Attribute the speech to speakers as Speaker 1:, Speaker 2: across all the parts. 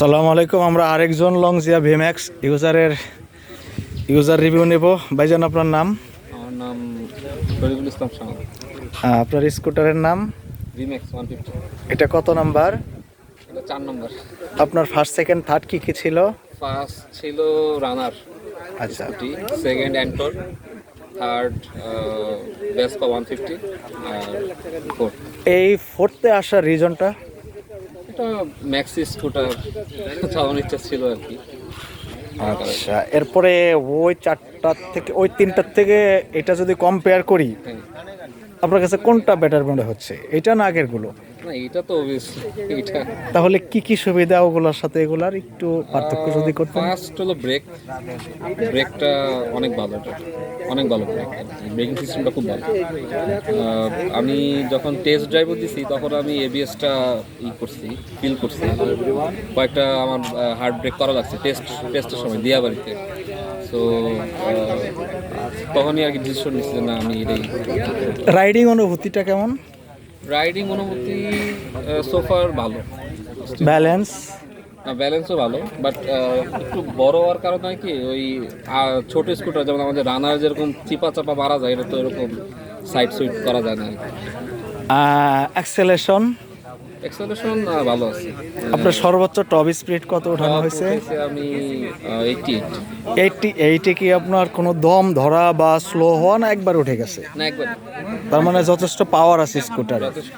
Speaker 1: আসসালামু আলাইকুম। আমরা আরেকজন লংজিয়া ভিম্যাক্স ইউজার রিভিউ নেব। ভাইজান, আপনার নাম?
Speaker 2: আমার নাম শরীফুল ইসলাম শাহ।
Speaker 1: আপনার স্কুটারের নাম?
Speaker 2: ভিম্যাক্স 150।
Speaker 1: এটা কত নাম্বার?
Speaker 2: এটা 4 নম্বর।
Speaker 1: আপনার ফার্স্ট, সেকেন্ড, থার্ড কি কি ছিল?
Speaker 2: ফার্স্ট ছিল রানার,
Speaker 1: আচ্ছা,
Speaker 2: সেকেন্ড অ্যান্টর, থার্ড ভেসপা 150 আর ফোর্থ।
Speaker 1: এই ফোর্থে আসার রিজনটা?
Speaker 2: এটা ম্যাক্সি স্কুটার চালানোর ইচ্ছা ছিল আর কি।
Speaker 1: আচ্ছা, এরপরে ওই চারটার থেকে, ওই তিনটার থেকে এটা যদি কম্পেয়ার করি,
Speaker 2: হ্যাঁ,
Speaker 1: আপনার কাছে কোনটা বেটার মনে হচ্ছে, এটা না আগেরগুলো?
Speaker 2: না এটা তো অবভিয়াসলি এটা।
Speaker 1: তাহলে কি কি সুবিধা ওগুলোর সাথে এগুলার একটু পার্থক্য যদি করতেন?
Speaker 2: ফার্স্ট হলো ব্রেকটা অনেক ভালো, এটা অনেক ভালো ব্রেক, ব্রেকিং সিস্টেমটা খুব ভালো। আমি যখন টেস্ট ড্রাইভও দিছি তখন আমি এবিএসটা ফিল করছি। কয়েকটা আমার হার্ড ব্রেক করা লাগছে টেস্টের সময় দিয়াবাড়িতে। সো তখনই আর কি ডিসিশন নিচ্ছি যে না আমি এটাই।
Speaker 1: রাইডিং অনুভূতিটা কেমন?
Speaker 2: রাইডিং অনুভূতি সোফার ভালো, ব্যালেন্সও ভালো, বাট একটু বড় হওয়ার কারণে হয় কি ওই ছোট স্কুটার যেমন আমাদের রানার যেরকম চিপা চাপা মারা যায়, এটা তো এরকম সাইড সুইট করা যায় না।
Speaker 1: অ্যাক্সেলেশন
Speaker 2: এক্সেলেশন ভালো আছে।
Speaker 1: আপনার সর্বোচ্চ টপ স্পিড কত ওঠানো হয়েছে?
Speaker 2: আমি 88।
Speaker 1: এইটে কি আপনার কোনো দম ধরা বা স্লো হওয়া না একবার উঠে গেছে?
Speaker 2: না, একবার।
Speaker 1: তার মানে যথেষ্ট পাওয়ার আছে স্কুটারে।
Speaker 2: যথেষ্ট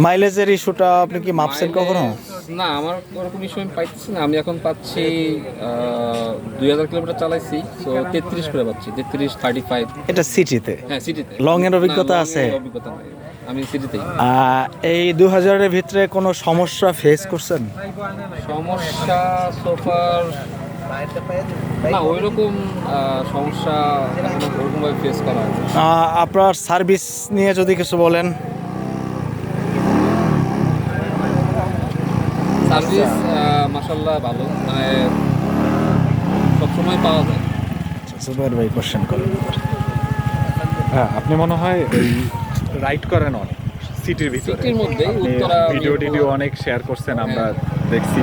Speaker 1: মাইলেজের ইস্যুটা আপনি কি মাপছেন কখনো?
Speaker 2: না, আমার ওরকম ইস্যু আমি পাইতেছি না। আমি এখন পাচ্ছি 2000 কিলোমিটার চালাইছি, তো 33 করে পাচ্ছি, 33-35।
Speaker 1: এটা সিটিতে?
Speaker 2: হ্যাঁ, সিটিতে।
Speaker 1: লং এর অভিজ্ঞতা আছে?
Speaker 2: অভিজ্ঞতা নাই, আমি সিটিতেই।
Speaker 1: এই 2000-এর ভিতরে কোনো সমস্যা ফেস করছেন?
Speaker 2: সমস্যা সোফার না, ওইরকম সমস্যা ওরকমভাবে ফেস করা হয় না।
Speaker 1: আপনার সার্ভিস নিয়ে যদি কিছু বলেন।
Speaker 2: সার্ভিস মাশাআল্লাহ ভালো, মানে সবসময় পাওয়া যায়।
Speaker 1: সুপার ভাই কোশ্চেন করেন।
Speaker 3: হ্যাঁ, আপনি মনে হয় ওই রাইড করেন অনেক সিটির ভিতরে,
Speaker 2: সিটির মধ্যে
Speaker 3: আপনি
Speaker 2: উত্তরা
Speaker 3: ভিডিও অনেক শেয়ার করছেন, আমরা দেখছি।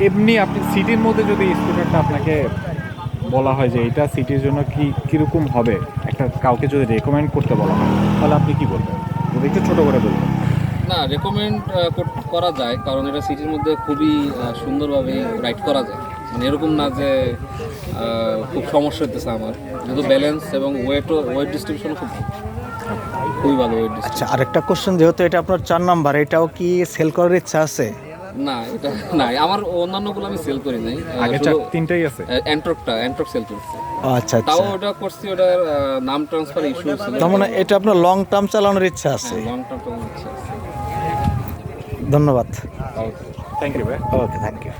Speaker 3: এমনি আপনি সিটির মধ্যে যদি স্কুটারটা আপনাকে বলা হয় যে এটা সিটির জন্য কীরকম হবে, একটা কাউকে যদি রেকমেন্ড করতে বলা হয়, তাহলে আপনি কি বলবেন? যদি একটু ছোটো করে বলবেন।
Speaker 2: না, রেকমেন্ড করা যায়, কারণ এটা সিটির মধ্যে খুবই সুন্দরভাবে রাইড করা যায়। মানে এরকম না যে খুব সমস্যা হতেছে আমার, যেহেতু ব্যালেন্স এবং ওয়েট ডিস্ট্রিবিউশন খুবই ভালো ওয়েট ডিস্ট্রিবিউশন।
Speaker 1: আচ্ছা, আরেকটা কোশ্চেন, যেহেতু এটা আপনার 4 নাম্বার, এটাও কি সেল করার ইচ্ছা আছে?
Speaker 2: না, এটা নাই, আমার অন্যান্যগুলো আমি সেল করি নাই।
Speaker 3: আগে তিনটাই আছে।
Speaker 2: অ্যান্ট্রক সেল করছি।
Speaker 1: আচ্ছা
Speaker 2: তাও
Speaker 1: আচ্ছা,
Speaker 2: ওটা করছি, ওটার নাম ট্রান্সফার ইস্যু ছিল।
Speaker 1: তার মানে এটা আপনার লং টার্ম চালানোর ইচ্ছা আছে?
Speaker 2: লং টার্ম ইচ্ছা আছে।
Speaker 1: ধন্যবাদ।
Speaker 3: থ্যাংক ইউ ভাই।
Speaker 1: ওকে, থ্যাংক ইউ।